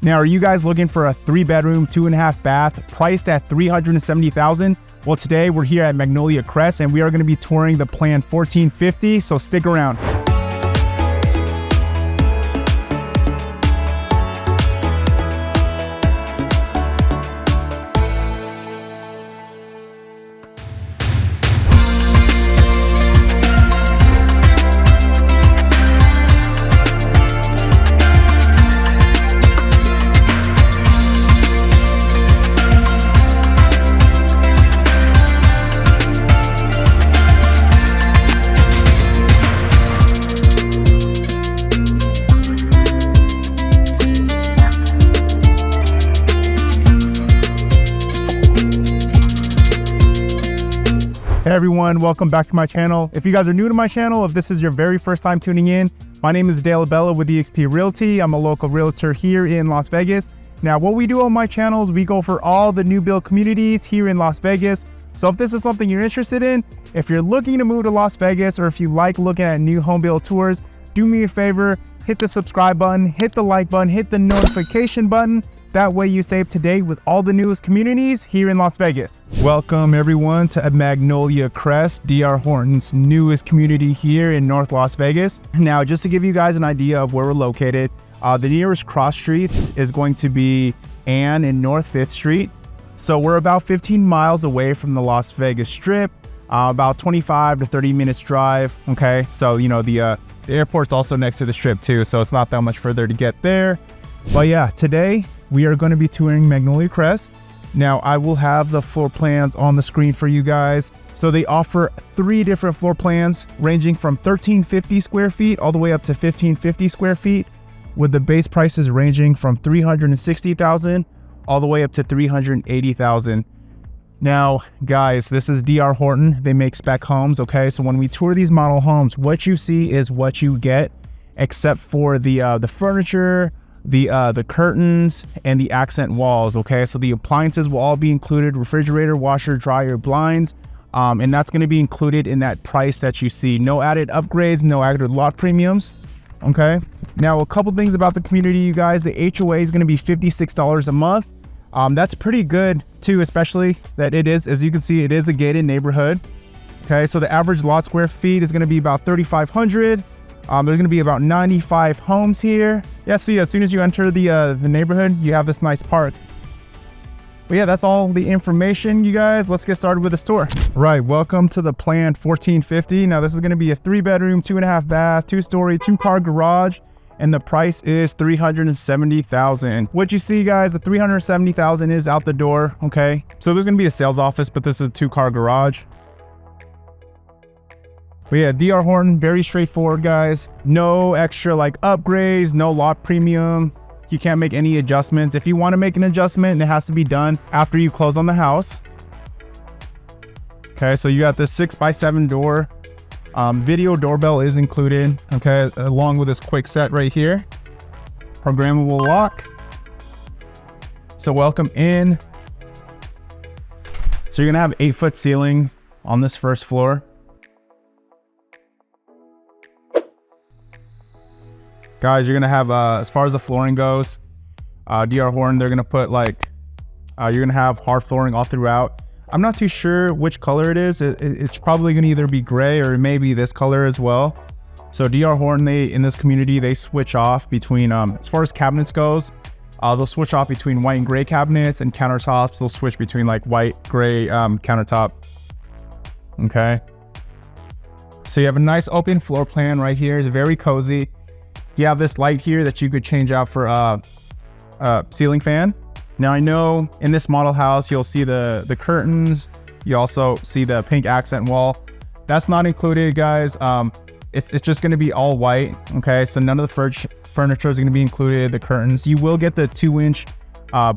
Now, are you guys looking for a 3-bedroom, 2.5 bath, priced at $370,000? Well, today we're here at Magnolia Crest and we are going to be touring the Plan 1450, so stick around. Hey everyone, welcome back to my channel. If you guys are new to my channel, if this is your very first time tuning in, my name is Dale Abella with eXp Realty. I'm a local realtor here in Las Vegas. Now, what we do on my channel is we go for all the new build communities here in Las Vegas. So if this is something you're interested in, if you're looking to move to Las Vegas, or if you like looking at new home build tours, do me a favor, hit the subscribe button, hit the like button, hit the notification button. That way you stay up to date with all the newest communities here in Las Vegas. Welcome everyone to Magnolia Crest, Dr. Horton's newest community here in North Las Vegas. Now, just to give you guys an idea of where we're located, the nearest cross streets is going to be Ann and North 5th Street. So we're about 15 miles away from the Las Vegas Strip, about 25 to 30 minutes drive, okay? So, you know, the airport's also next to the Strip too, so it's not that much further to get there. But yeah, today, we are going to be touring Magnolia Crest. Now, I will have the floor plans on the screen for you guys. So they offer 3 different floor plans ranging from 1,350 square feet all the way up to 1,550 square feet, with the base prices ranging from $360,000 all the way up to $380,000. Now, guys, this is Dr. Horton. They make spec homes, okay? So when we tour these model homes, what you see is what you get, except for the furniture, the curtains, and the accent walls, okay? So the appliances will all be included: refrigerator, washer, dryer, blinds, and that's going to be included in that price that you see. No added upgrades, no added lot premiums, okay? Now, a couple things about the community, you guys. The HOA is going to be $56 a month. That's pretty good too, especially that it is, as you can see, it is a gated neighborhood, okay? So the average lot square feet is going to be about 3,500. There's going to be about 95 homes here. Yeah, see, as soon as you enter the neighborhood, you have this nice park. But yeah, that's all the information, you guys. Let's get started with this tour. Right, welcome to the Plan 1450. Now, this is going to be a 3-bedroom, 2.5 bath, 2-story, 2-car garage, and the price is $370,000. What you see, guys, the $370,000 is out the door, okay? So there's going to be a sales office, but this is a 2-car garage. But yeah, Dr. Horton, very straightforward, guys. No extra like upgrades, no lot premium. You can't make any adjustments. If you want to make an adjustment, it has to be done after you close on the house. Okay, so you got this 6x7 door. Video doorbell is included, okay, along with this quick set right here. Programmable lock. So welcome in. So you're gonna have 8-foot ceiling on this first floor. Guys, you're gonna have, as far as the flooring goes, Dr. Horton, they're gonna put like, you're gonna have hard flooring all throughout. I'm not too sure which color it is. It's probably gonna either be gray or maybe this color as well. So Dr. Horton, in this community, they switch off between, as far as cabinets goes, they'll switch off between white and gray cabinets, and countertops, they'll switch between like white, gray countertop, okay? So you have a nice open floor plan right here. It's very cozy. You have this light here that you could change out for a ceiling fan. Now, I know in this model house, you'll see the curtains. You also see the pink accent wall. That's not included, guys. It's just gonna be all white, okay? So none of the furniture is gonna be included, the curtains. You will get the 2-inch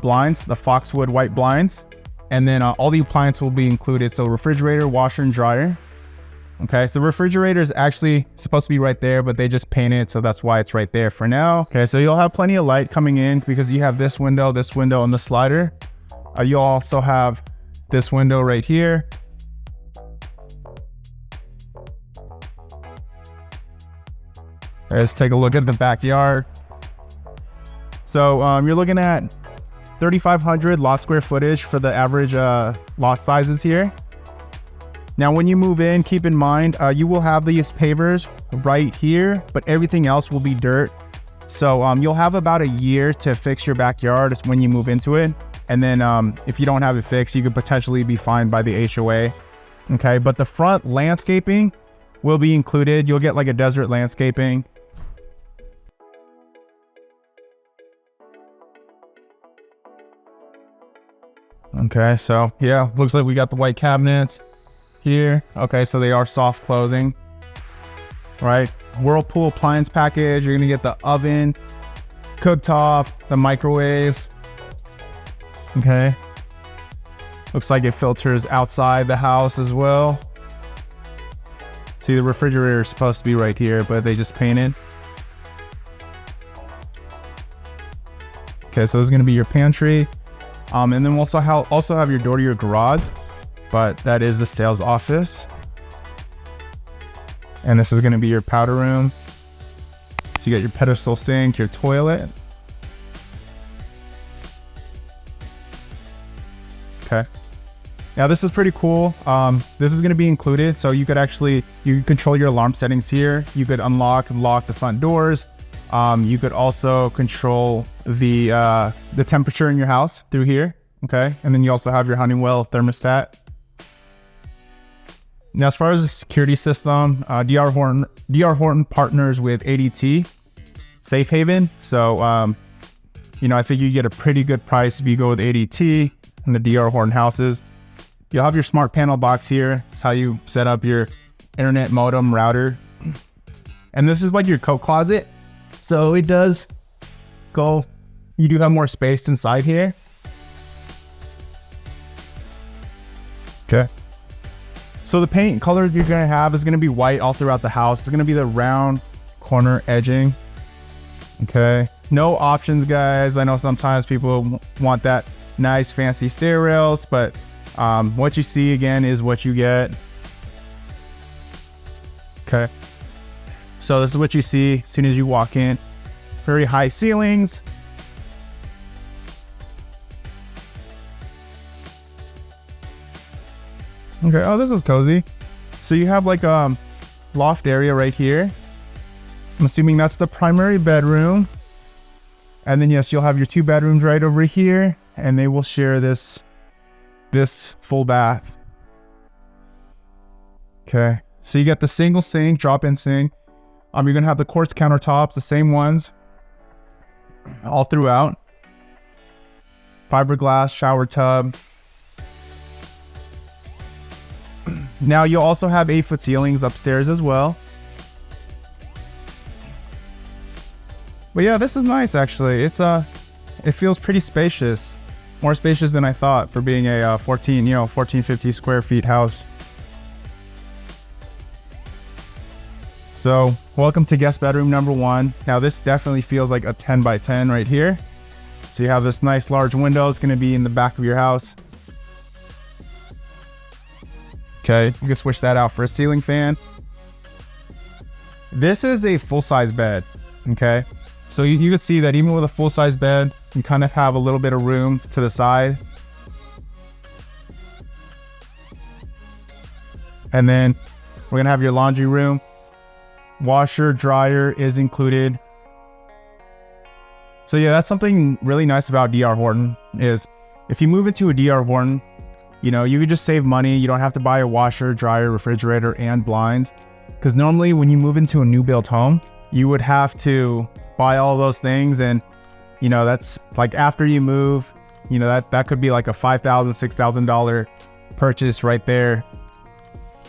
blinds, the Foxwood white blinds. And then all the appliances will be included. So refrigerator, washer, and dryer. Okay, so the refrigerator is actually supposed to be right there, but they just paint it, so that's why it's right there for now. Okay, so you'll have plenty of light coming in because you have this window, and the slider. You'll also have this window right here. Let's take a look at the backyard. So you're looking at 3,500 lot square footage for the average lot sizes here. Now, when you move in, keep in mind, you will have these pavers right here, but everything else will be dirt. So you'll have about a year to fix your backyard when you move into it. And then if you don't have it fixed, you could potentially be fined by the HOA. Okay, but the front landscaping will be included. You'll get like a desert landscaping. Okay, so yeah, looks like we got the white cabinets here. Okay, so they are soft closing, right? Whirlpool appliance package. You're gonna get the oven, cooktop, the microwaves. Okay, looks like it filters outside the house as well. See, the refrigerator is supposed to be right here, but they just painted. Okay, so this is gonna be your pantry. And then we'll also have your door to your garage, but that is the sales office. And this is going to be your powder room. So you got your pedestal sink, your toilet. Okay. Now this is pretty cool. This is going to be included. So you could control your alarm settings here. You could unlock and lock the front doors. You could also control the temperature in your house through here. Okay. And then you also have your Honeywell thermostat. Now, as far as the security system, Dr Horton partners with ADT Safe Haven. So, I think you get a pretty good price if you go with ADT and the Dr Horton houses. You'll have your smart panel box here. It's how you set up your internet modem router. And this is like your coat closet. So it does go, you do have more space inside here. Okay. So the paint color you're gonna have is gonna be white all throughout the house. It's gonna be the round corner edging. Okay. No options, guys. I know sometimes people want that nice fancy stair rails, but what you see again is what you get. Okay. So this is what you see as soon as you walk in. Very high ceilings. Okay, oh, this is cozy. So you have like a loft area right here. I'm assuming that's the primary bedroom. And then yes, you'll have your 2 bedrooms right over here, and they will share this full bath. Okay, so you get the single sink, drop-in sink. You're gonna have the quartz countertops, the same ones all throughout. Fiberglass shower tub. Now you'll also have 8-foot ceilings upstairs as well. But yeah, this is nice actually. It feels pretty spacious, more spacious than I thought for being a 1450 square feet house. So welcome to guest bedroom number 1. Now this definitely feels like a 10 by 10 right here. So you have this nice large window. It's going to be in the back of your house. Okay, you can switch that out for a ceiling fan. This is a full-size bed. Okay, so you can see that even with a full-size bed, you kind of have a little bit of room to the side. And then we're gonna have your laundry room. Washer, dryer is included. So yeah, that's something really nice about Dr Horton is if you move into a Dr Horton, you could just save money. You don't have to buy a washer, dryer, refrigerator, and blinds. Because normally when you move into a new built home, you would have to buy all those things. And, that's like after you move, that could be like a $5,000, $6,000 purchase right there.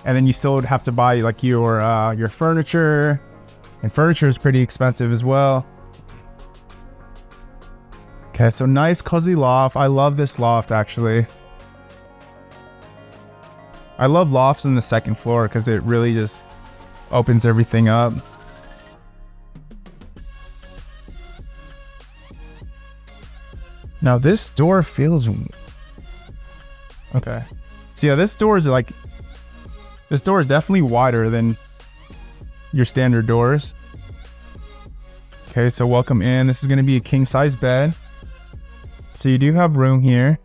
And then you still would have to buy like your furniture, and furniture is pretty expensive as well. Okay, so nice cozy loft. I love this loft actually. I love lofts in the second floor because it really just opens everything up. Now this door feels okay. So yeah, this door is definitely wider than your standard doors. Okay, so welcome in. This is going to be a king size bed. So you do have room here.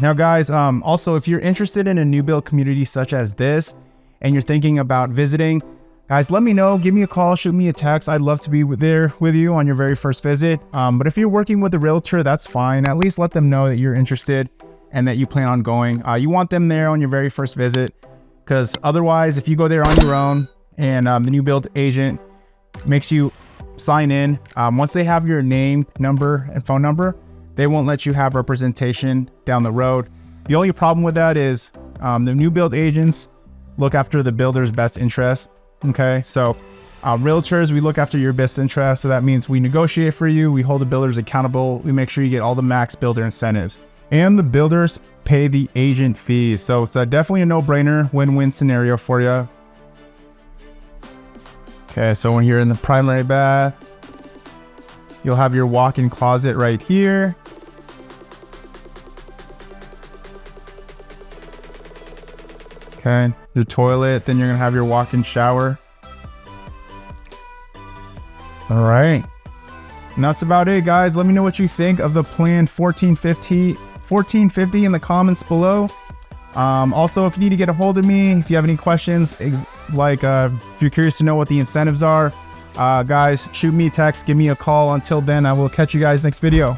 Now guys, also if you're interested in a new build community such as this and you're thinking about visiting, guys, let me know. Give me a call, shoot me a text. I'd love to be there with you on your very first visit. But if you're working with a realtor, that's fine. At least let them know that you're interested and that you plan on going. You want them there on your very first visit, because otherwise, if you go there on your own and the new build agent makes you sign in, once they have your name, number, and phone number, they won't let you have representation down the road. The only problem with that is the new build agents look after the builder's best interest. Okay, so realtors, we look after your best interest. So that means we negotiate for you, we hold the builders accountable, we make sure you get all the max builder incentives, and the builders pay the agent fees. So it's definitely a no-brainer, win-win scenario for you. Okay, so when you're in the primary bath, you'll have your walk-in closet right here. Okay, your toilet, then you're gonna have your walk-in shower. All right, and that's about it, guys. Let me know what you think of the planned 1450 in the comments below. Also, if you need to get a hold of me, if you have any questions, like if you're curious to know what the incentives are, guys, shoot me a text, give me a call. Until then, I will catch you guys next video.